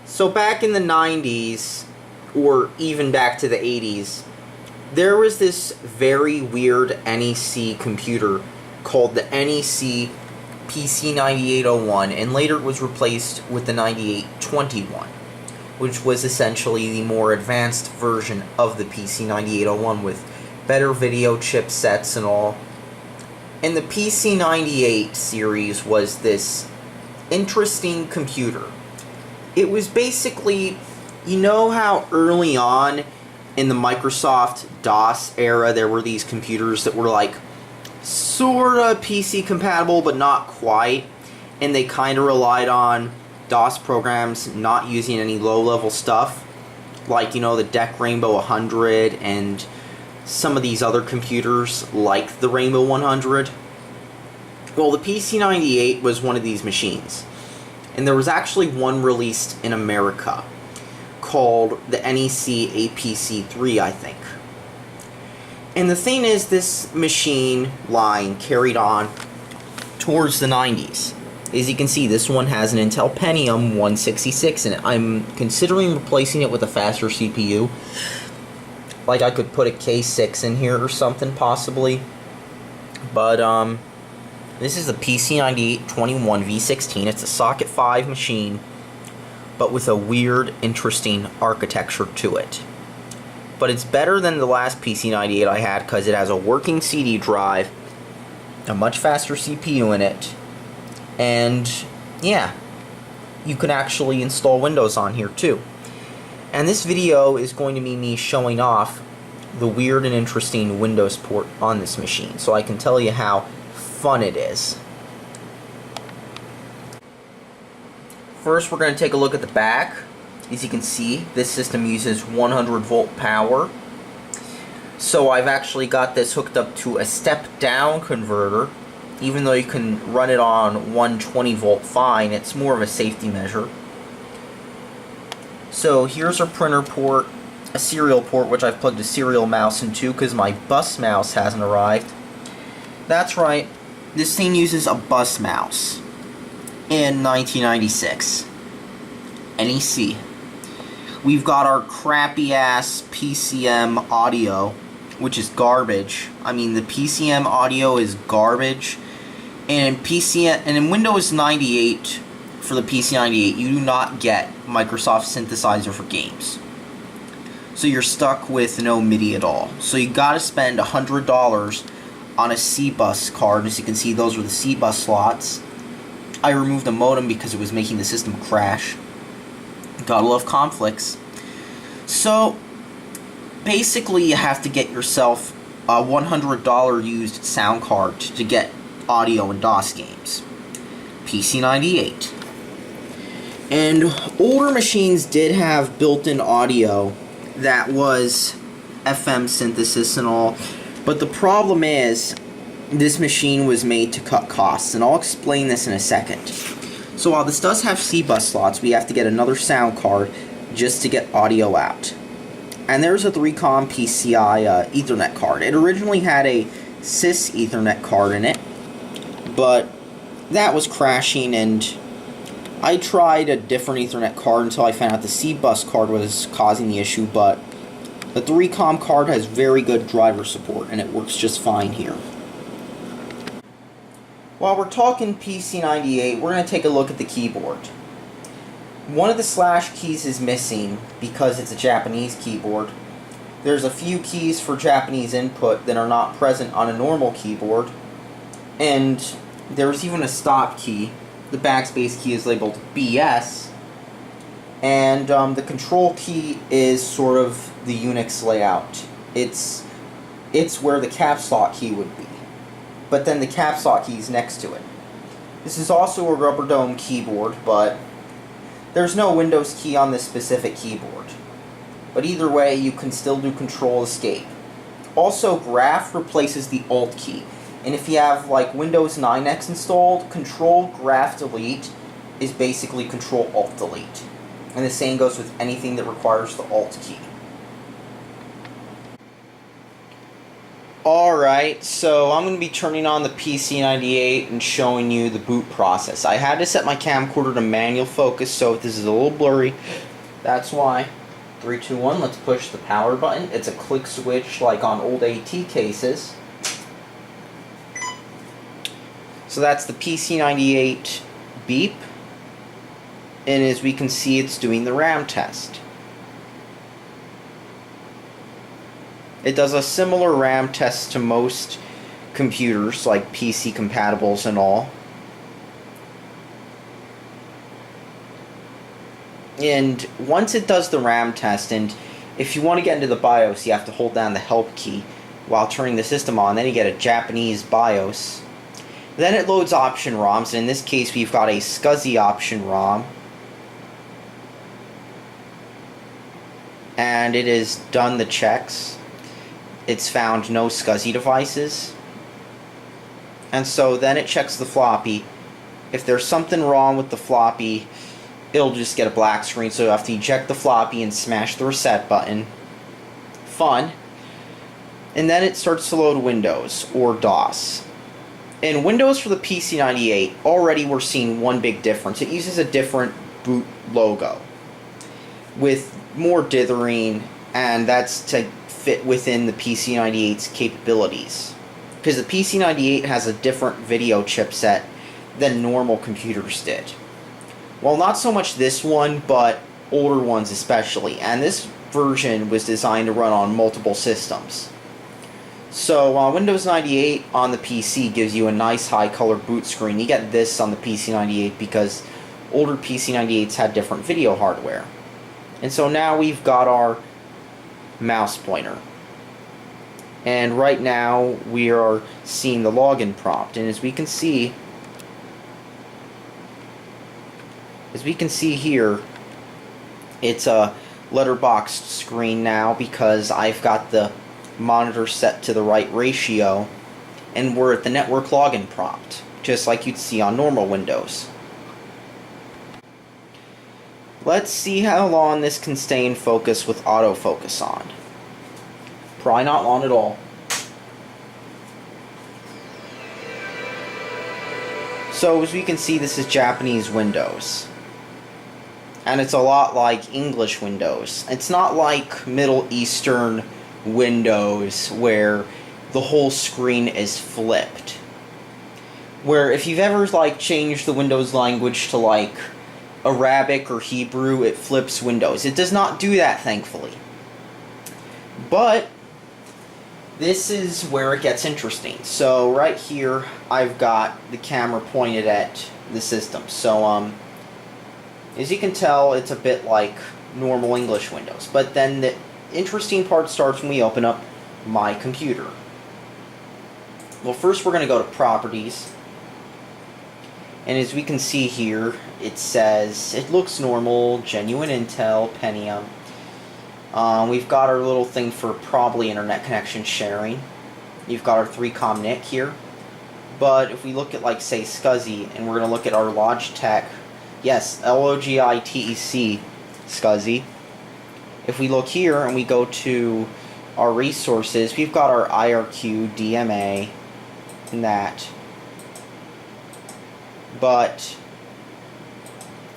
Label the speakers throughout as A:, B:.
A: So back in the 90s, or even back to the 80s, there was this very weird NEC computer called the NEC PC-9801, and later it was replaced with the 9821, which was essentially the more advanced version of the PC-9801 with better video chipsets and all. And the PC-98 series was this interesting computer. It was basically, you know how early on in the Microsoft DOS era there were these computers that were like sorta PC compatible but not quite, and they kinda relied on DOS programs not using any low-level stuff, like, you know, the DEC Rainbow 100 and some of these other computers like the Rainbow 100. Well, the PC-98 was one of these machines, and there was actually one released in America called the NEC PC-3, I think. And the thing is, this machine line carried on towards the 90s. As you can see, this one has an Intel Pentium 166 in it. I'm considering replacing it with a faster CPU. Like, I could put a K6 in here or something, possibly. But, this is the PC-9821 V16. It's a socket 5 machine, but with a weird, interesting architecture to it. But it's better than the last PC-98 I had because it has a working CD drive, a much faster CPU in it, and yeah, you can actually install Windows on here too. And this video is going to be me showing off the weird and interesting Windows port on this machine, so I can tell you how fun it is. First, we're going to take a look at the back. As you can see, this system uses 100 volt power. So I've actually got this hooked up to a step-down converter. Even though you can run it on 120 volt fine, it's more of a safety measure. So here's our printer port, a serial port, which I've plugged a serial mouse into because my bus mouse hasn't arrived. That's right, this thing uses a bus mouse in 1996. NEC. We've got our crappy ass PCM audio, which is garbage. I mean, the PCM audio is garbage. And in Windows 98 for the PC-98, you do not get Microsoft Synthesizer for games. So you're stuck with no MIDI at all. So you gotta spend $100 on a C-Bus card. As you can see, those are the C-Bus slots. I removed the modem because it was making the system crash. Gotta love conflicts. So basically you have to get yourself a $100 used sound card to get audio in DOS games. PC-98. And older machines did have built-in audio that was FM synthesis and all, but the problem is this machine was made to cut costs, and I'll explain this in a second. So while this does have C-Bus slots, we have to get another sound card just to get audio out. And there's a 3-COM PCI Ethernet card. It originally had a Sys Ethernet card in it, but that was crashing, and I tried a different Ethernet card until I found out the C-Bus card was causing the issue, but the 3-COM card has very good driver support, and it works just fine here. While we're talking PC-98, we're going to take a look at the keyboard. One of the slash keys is missing because it's a Japanese keyboard. There's a few keys for Japanese input that are not present on a normal keyboard. And there's even a stop key. The backspace key is labeled BS. And the control key is sort of the Unix layout. It's where the caps lock key would be. But then the caps lock key is next to it. This is also a rubber dome keyboard, but there's no Windows key on this specific keyboard. But either way, you can still do Control Escape. Also, Graph replaces the Alt key. And if you have like Windows 9X installed, Control Graph Delete is basically Control Alt Delete. And the same goes with anything that requires the Alt key. Alright, so I'm going to be turning on the PC-98 and showing you the boot process. I had to set my camcorder to manual focus, so if this is a little blurry, that's why. 3, 2, 1, let's push the power button. It's a click switch like on old AT cases. So that's the PC-98 beep, and as we can see, it's doing the RAM test. It does a similar RAM test to most computers, like PC compatibles and all. And once it does the RAM test, and if you want to get into the BIOS, you have to hold down the help key while turning the system on, then you get a Japanese BIOS. Then it loads option ROMs, and in this case we've got a SCSI option ROM. And it has done the checks. It's found no SCSI devices. And so then it checks the floppy. If there's something wrong with the floppy, it'll just get a black screen, so you have to eject the floppy and smash the reset button. Fun. And then it starts to load Windows, or DOS. In Windows for the PC-98, already we're seeing one big difference. It uses a different boot logo with more dithering, and that's to fit within the PC-98's capabilities. Because the PC-98 has a different video chipset than normal computers did. Well, not so much this one, but older ones especially. And this version was designed to run on multiple systems. So Windows 98 on the PC gives you a nice high color boot screen. You get this on the PC-98 because older PC-98s had different video hardware. And so now we've got our mouse pointer. And right now we are seeing the login prompt. And as we can see here, it's a letterboxed screen now because I've got the monitor set to the right ratio, and we're at the network login prompt, just like you'd see on normal Windows. Let's see how long this can stay in focus with autofocus on. Probably not long at all. So as we can see, this is Japanese Windows. And it's a lot like English Windows. It's not like Middle Eastern Windows where the whole screen is flipped. Where if you've ever changed the Windows language to Arabic or Hebrew, it flips Windows. It does not do that, thankfully. But this is where it gets interesting. So right here I've got the camera pointed at the system. So as you can tell, it's a bit like normal English Windows. But then the interesting part starts when we open up My Computer. Well, first we're going to go to Properties. And as we can see here, it says, it looks normal, genuine Intel, Pentium. We've got our little thing for probably internet connection sharing. You've got our 3COM NIC here. But if we look at, say, SCSI, and we're going to look at our Logitech, yes, LOGITEC SCSI. If we look here and we go to our resources, we've got our IRQ, DMA, and that. But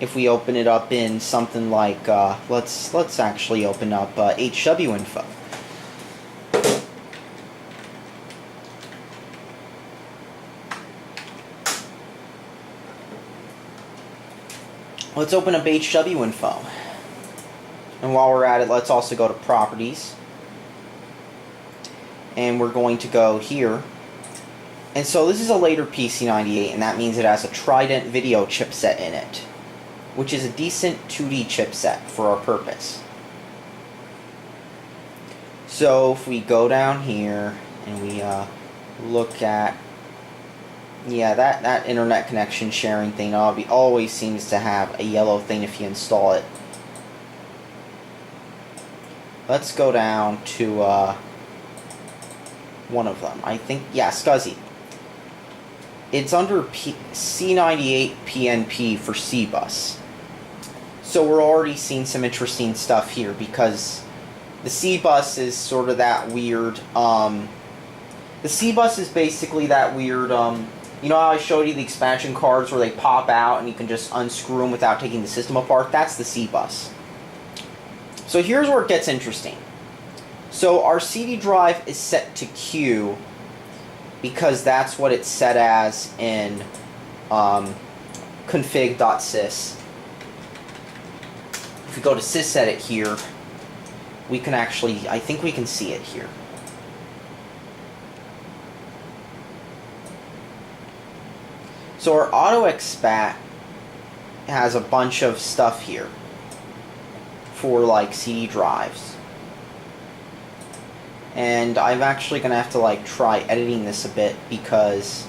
A: if we open it up in something like, let's actually open up HW info. Let's open up HW info. And while we're at it, let's also go to Properties. And we're going to go here. And so this is a later PC-98, and that means it has a Trident video chipset in it, which is a decent 2D chipset for our purpose. So if we go down here and we look at, yeah, that internet connection sharing thing always seems to have a yellow thing if you install it. Let's go down to one of them. I think, yeah, SCSI. It's under C98 PNP for C-Bus. So we're already seeing some interesting stuff here because the C-Bus is sort of that weird The C bus is basically that weird, you know how I showed you the expansion cards where they pop out and you can just unscrew them without taking the system apart? That's the C bus. So here's where it gets interesting. So our CD drive is set to Q because that's what it's set as in config.sys. If we go to sysedit here, we can actually, I think we can see it here. So our auto-expat has a bunch of stuff here for like CD drives. And I'm actually going to have to like try editing this a bit because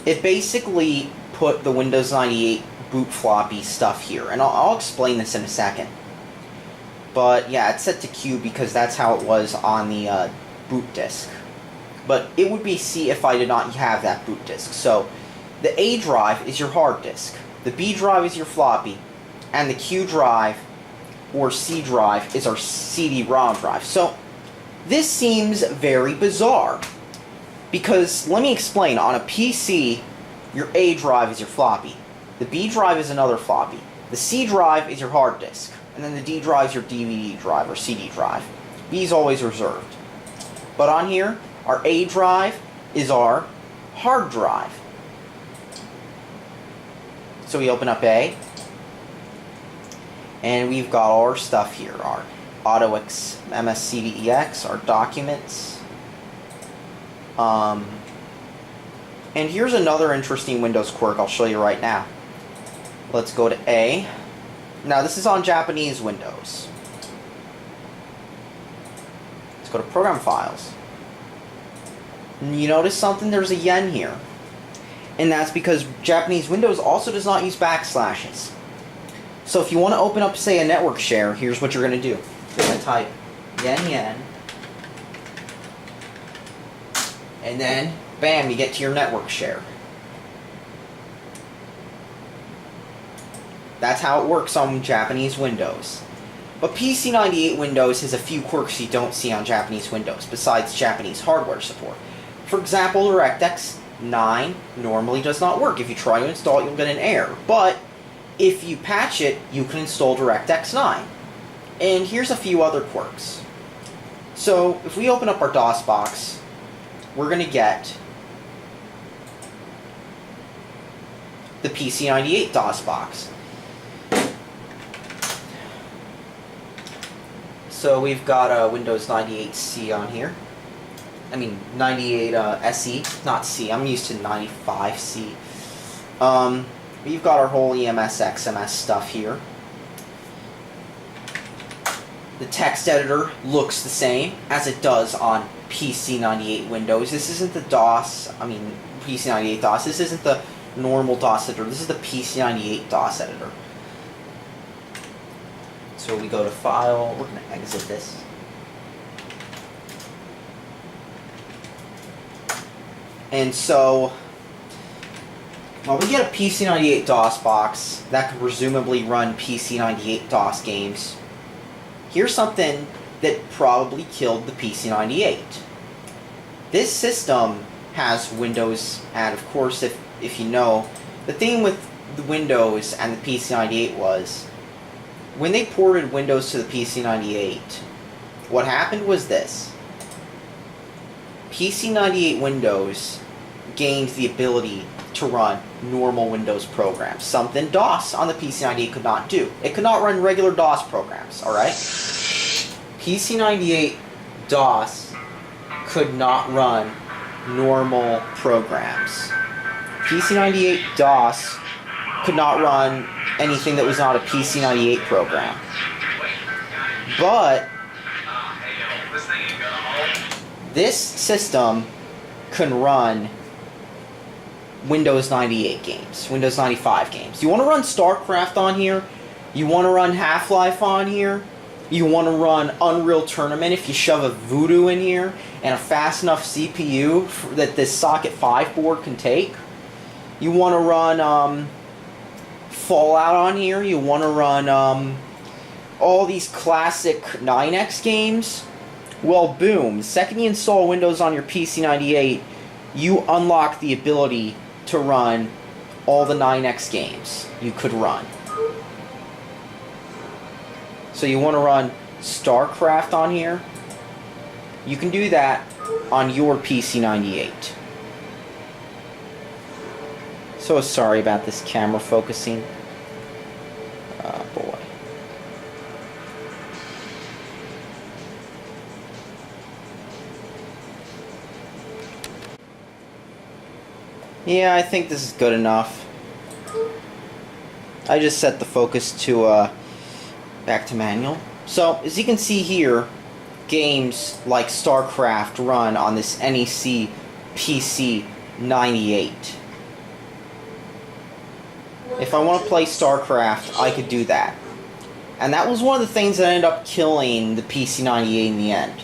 A: it basically put the Windows 98 boot floppy stuff here. And I'll explain this in a second. But yeah, it's set to Q because that's how it was on the boot disk. But it would be C if I did not have that boot disk. So the A drive is your hard disk, the B drive is your floppy, and the Q drive or C drive is our CD-ROM drive. So this seems very bizarre because, let me explain, on a PC your A drive is your floppy, the B drive is another floppy, the C drive is your hard disk, and then the D drive is your DVD drive or CD drive. B is always reserved. But on here, our A drive is our hard drive. So we open up A, and we've got all our stuff here, our MSCDEX, our documents. And here's another interesting Windows quirk I'll show you right now. Let's go to A. Now this is on Japanese Windows. Let's go to Program Files. And you notice something? There's a yen here. And that's because Japanese Windows also does not use backslashes. So if you want to open up, say, a network share, here's what you're going to do. You're going to type yen, and then, bam, you get to your network share. That's how it works on Japanese Windows. But PC-98 Windows has a few quirks you don't see on Japanese Windows, besides Japanese hardware support. For example, DirectX 9 normally does not work. If you try to install it, you'll get an error. But if you patch it, you can install DirectX 9. And here's a few other quirks. So if we open up our DOS box, we're going to get the PC-98 DOS box. So we've got Windows 98 C on here. I mean, 98 SE, not C. I'm used to 95 C. We've got our whole EMS, XMS stuff here. The text editor looks the same as it does on PC-98 Windows. This isn't the DOS, I mean, PC-98 DOS. This isn't the normal DOS editor. This is the PC-98 DOS editor. So we go to File. We're going to exit this. And so, well, we get a PC-98 DOS box that could presumably run PC-98 DOS games. Here's something that probably killed the PC-98. This system has Windows, and of course, if you know, the thing with the Windows and the PC-98 was, when they ported Windows to the PC-98, what happened was this. PC-98 Windows gained the ability to run normal Windows programs, something DOS on the PC-98 could not do. It could not run regular DOS programs, alright? PC-98 DOS could not run normal programs. PC-98 DOS could not run anything that was not a PC-98 program. But this system can run Windows 98 games, Windows 95 games. You want to run StarCraft on here? You want to run Half-Life on here? You want to run Unreal Tournament if you shove a Voodoo in here and a fast enough CPU that this Socket 5 board can take? You want to run Fallout on here? You want to run all these classic 9X games? Well, boom. The second you install Windows on your PC-98, you unlock the ability to run all the 9X games you could run. So you want to run StarCraft on here? You can do that on your PC-98. So sorry about this camera focusing. Oh boy. Yeah, I think this is good enough. I just set the focus to back to manual. So, as you can see here, games like StarCraft run on this NEC PC-98. If I want to play StarCraft, I could do that. And that was one of the things that ended up killing the PC-98 in the end.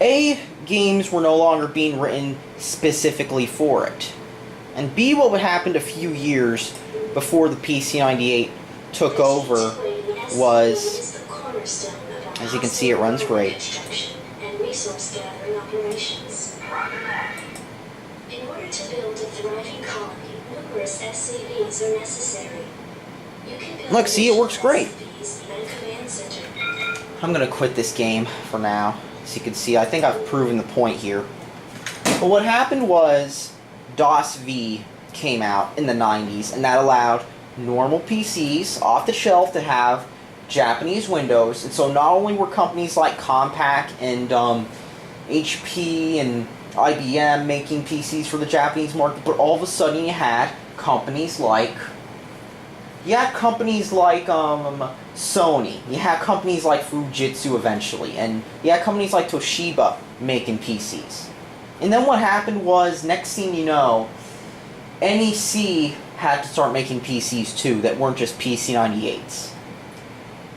A: A, games were no longer being written specifically for it. And B, what would happen a few years before the PC-98 took over was, as you can see, it runs great.
B: In order to build a thriving colony, numerous SCVs are necessary.
A: Look, see, it works great. I'm going to quit this game for now. As you can see, I think I've proven the point here. But what happened was DOS-V came out in the 90s, and that allowed normal PCs off the shelf to have Japanese Windows. And so not only were companies like Compaq and HP and IBM making PCs for the Japanese market, but all of a sudden you had companies like Sony, you had companies like Fujitsu eventually, and you had companies like Toshiba making PCs. And then what happened was, next thing you know, NEC had to start making PCs too that weren't just PC-98s.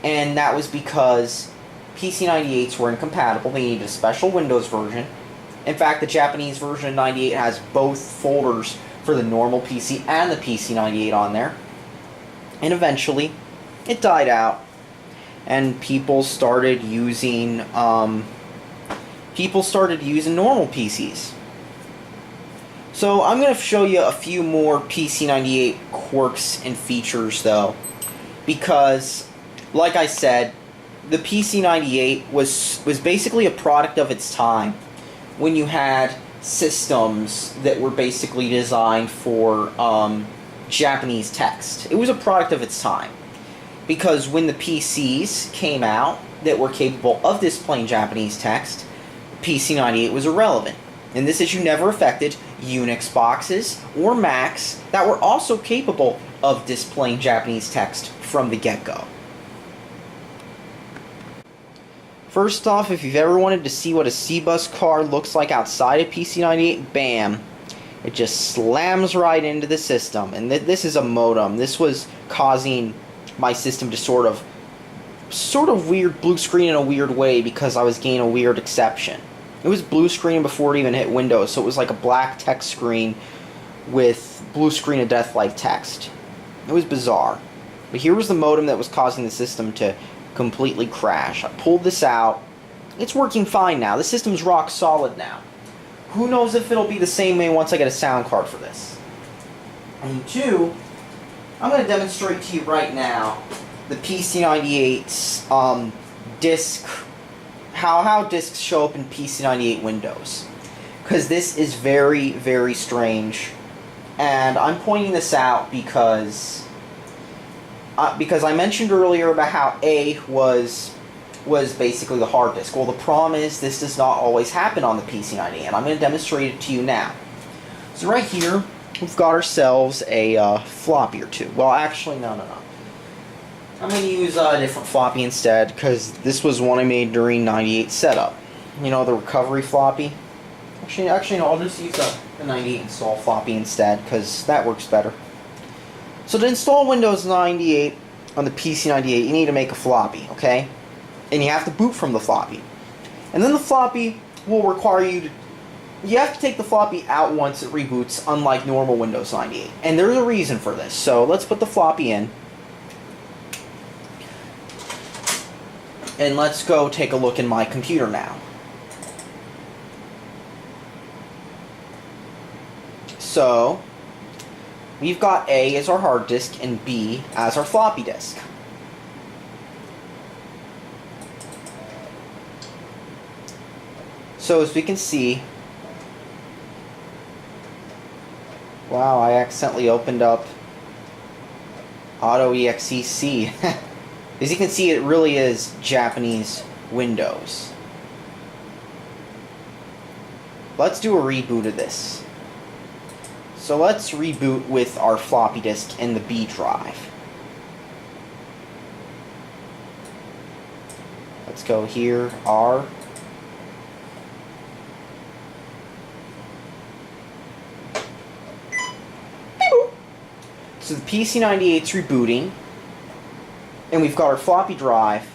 A: And that was because PC-98s were incompatible. They needed a special Windows version. In fact, the Japanese version of 98 has both folders for the normal PC and the PC-98 on there. And eventually, it died out, and people started using normal PCs. So I'm going to show you a few more PC-98 quirks and features, though, because, like I said, the PC-98 was basically a product of its time, when you had systems that were basically designed for Japanese text. It was a product of its time, because when the PCs came out that were capable of displaying Japanese text, PC-98 was irrelevant. And this issue never affected Unix boxes or Macs that were also capable of displaying Japanese text from the get-go. First off, if you've ever wanted to see what a C-bus card looks like outside of PC-98, bam, it just slams right into the system. And this is a modem. This was causing my system to sort of weird blue screen in a weird way, because I was getting a weird exception. It was blue screen before it even hit Windows, so it was like a black text screen with blue screen of death life text. It was bizarre. But here was the modem that was causing the system to completely crash. I pulled this out. It's working fine now. The system's rock solid now. Who knows if it'll be the same way once I get a sound card for this. And two, I'm going to demonstrate to you right now the PC-98's disk, how disks show up in PC-98 Windows. Because this is very, very strange. And I'm pointing this out because I mentioned earlier about how A was basically the hard disk. Well, the problem is this does not always happen on the PC-98, and I'm going to demonstrate it to you now. So right here, we've got ourselves a floppy or two. Well, actually, no. I'm going to use a different floppy instead, because this was one I made during 98 setup. You know, the recovery floppy. Actually, no, I'll just use the 98 install floppy instead, because that works better. So to install Windows 98 on the PC-98, you need to make a floppy, okay? And you have to boot from the floppy. And then the floppy will require you have to take the floppy out once it reboots, unlike normal Windows 98. And there's a reason for this. So let's put the floppy in. And let's go take a look in my computer now. So we've got A as our hard disk and B as our floppy disk. So as we can see, wow, I accidentally opened up AutoEXEC. As you can see, it really is Japanese Windows. Let's do a reboot of this. So let's reboot with our floppy disk and the B drive. Let's go here, R. So the PC-98's rebooting, and we've got our floppy drive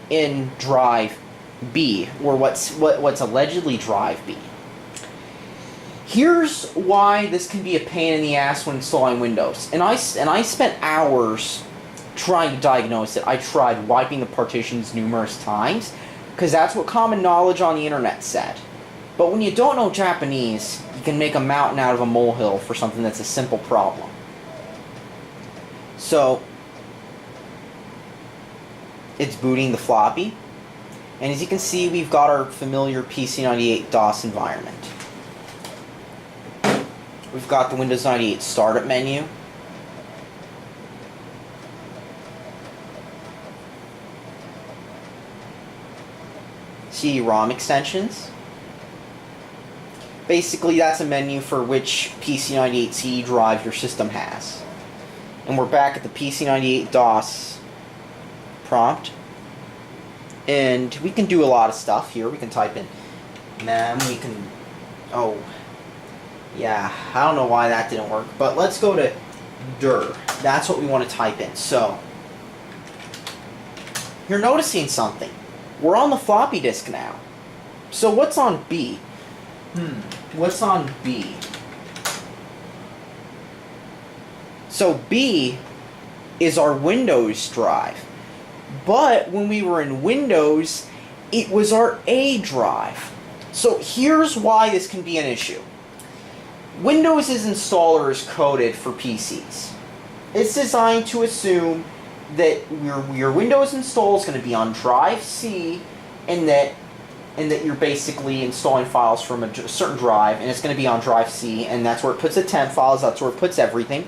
A: in drive B, or what's allegedly drive B. Here's why this can be a pain in the ass when installing Windows. And I spent hours trying to diagnose it. I tried wiping the partitions numerous times, because that's what common knowledge on the internet said. But when you don't know Japanese, you can make a mountain out of a molehill for something that's a simple problem. So, it's booting the floppy, and as you can see, we've got our familiar PC-98 DOS environment. We've got the Windows 98 startup menu. CD-ROM extensions. Basically, that's a menu for which PC-98 CD drive your system has. And we're back at the PC-98 DOS prompt. And we can do a lot of stuff here. We can type in mem, we can... oh, yeah, I don't know why that didn't work. But let's go to dir. That's what we want to type in. So, you're noticing something. We're on the floppy disk now. So what's on B? What's on B? So B is our Windows drive. But when we were in Windows, it was our A drive. So here's why this can be an issue. Windows' installer is coded for PCs. It's designed to assume that your Windows install is going to be on drive C, and that you're basically installing files from a certain drive, and it's going to be on drive C, and that's where it puts the temp files, that's where it puts everything.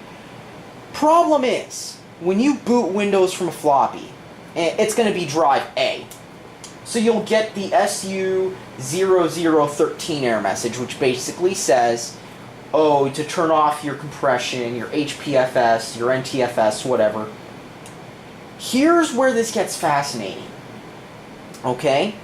A: Problem is, when you boot Windows from a floppy, it's going to be drive A. So you'll get the SU0013 error message, which basically says, oh, to turn off your compression, your HPFS, your NTFS, whatever. Here's where this gets fascinating. Okay?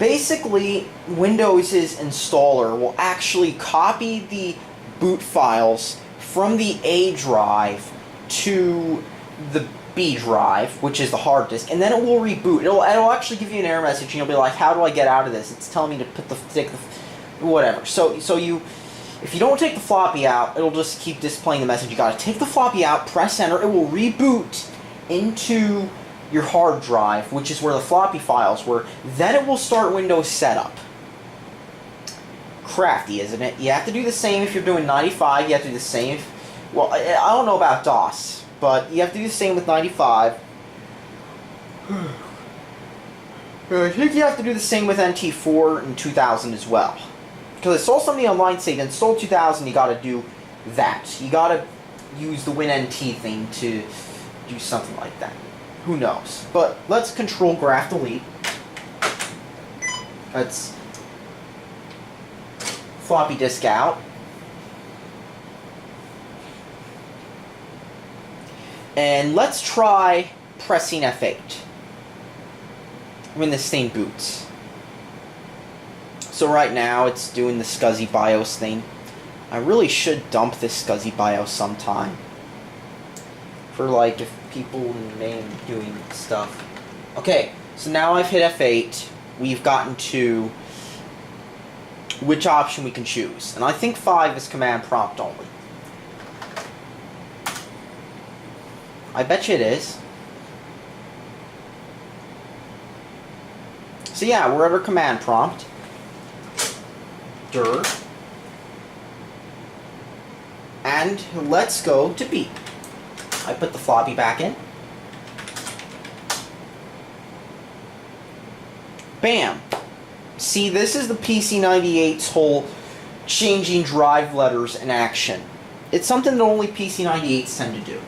A: Basically, Windows' installer will actually copy the boot files from the A drive to the B drive, which is the hard disk, and then it will reboot. It'll actually give you an error message, and you'll be like, how do I get out of this? It's telling me to take the whatever. So if you don't take the floppy out, it'll just keep displaying the message. You gotta take the floppy out, press enter, it will reboot into your hard drive, which is where the floppy files were. Then it will start Windows setup. Crafty, isn't it? You have to do the same if you're doing 95. You have to do the same. Well, I don't know about DOS, but you have to do the same with 95. I think you have to do the same with NT4 and 2000 as well. Because I saw somebody online say to install 2000, you gotta do that. You gotta use the WinNT thing to do something like that. Who knows? But let's control graph delete. Let's floppy disk out. And let's try pressing F8 when this thing boots. So right now it's doing the SCSI BIOS thing. I really should dump this SCSI BIOS sometime. For like if people in the main doing stuff. Okay, so now I've hit F8. We've gotten to which option we can choose. And I think 5 is command prompt only. I bet you it is. So yeah, we're under command prompt. Dir. And let's go to B. I put the floppy back in. Bam! See, this is the PC-98's whole changing drive letters in action. It's something that only PC-98s tend to do.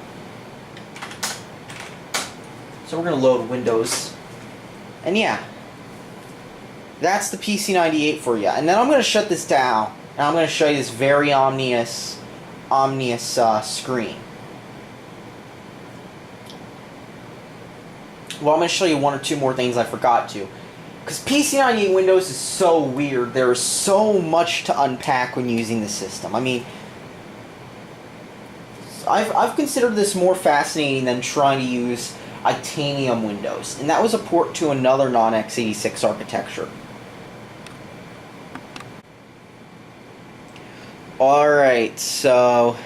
A: So we're going to load Windows. And yeah, that's the PC-98 for you. And then I'm going to shut this down, and I'm going to show you this very ominous screen. Well, I'm going to show you one or two more things I forgot to. Because PC-98 Windows is so weird. There is so much to unpack when using the system. I mean, I've considered this more fascinating than trying to use Itanium Windows. And that was a port to another non-x86 architecture. Alright, so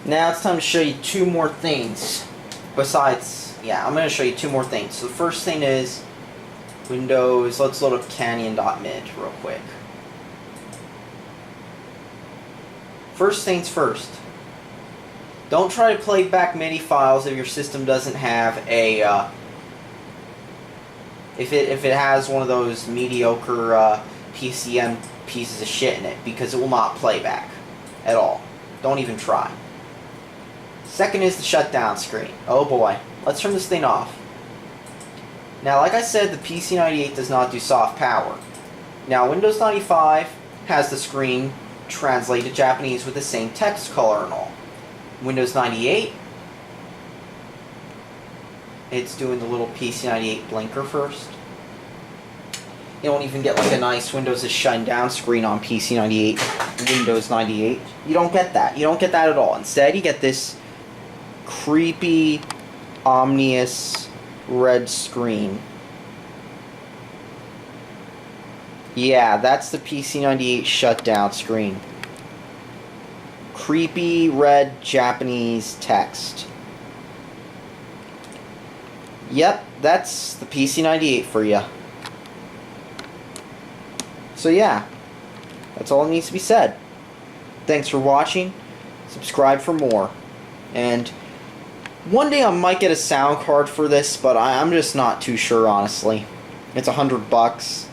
A: now it's time to show you two more things. Besides, yeah, I'm going to show you two more things. So the first thing is Windows. Let's load up Canyon.mid real quick. First things first. Don't try to play back MIDI files if your system doesn't have a if it has one of those mediocre PCM pieces of shit in it, because it will not play back at all. Don't even try. Second is the shutdown screen. Oh boy. Let's turn this thing off. Now, like I said, the PC-98 does not do soft power. Now, Windows 95 has the screen translate to Japanese with the same text color and all. Windows 98, it's doing the little PC-98 blinker first. You don't even get like a nice Windows is shutting down screen on PC-98, Windows 98. You don't get that. You don't get that at all. Instead, you get this creepy, ominous red screen. Yeah, that's the PC-98 shutdown screen. Creepy red Japanese text. Yep, that's the PC-98 for you. So yeah, that's all that needs to be said. Thanks for watching. Subscribe for more. And one day I might get a sound card for this, but I'm just not too sure, honestly. It's $100,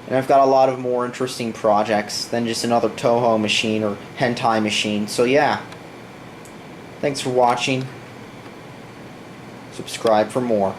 A: and I've got a lot of more interesting projects than just another Toho machine or hentai machine. So yeah, thanks for watching. Subscribe for more.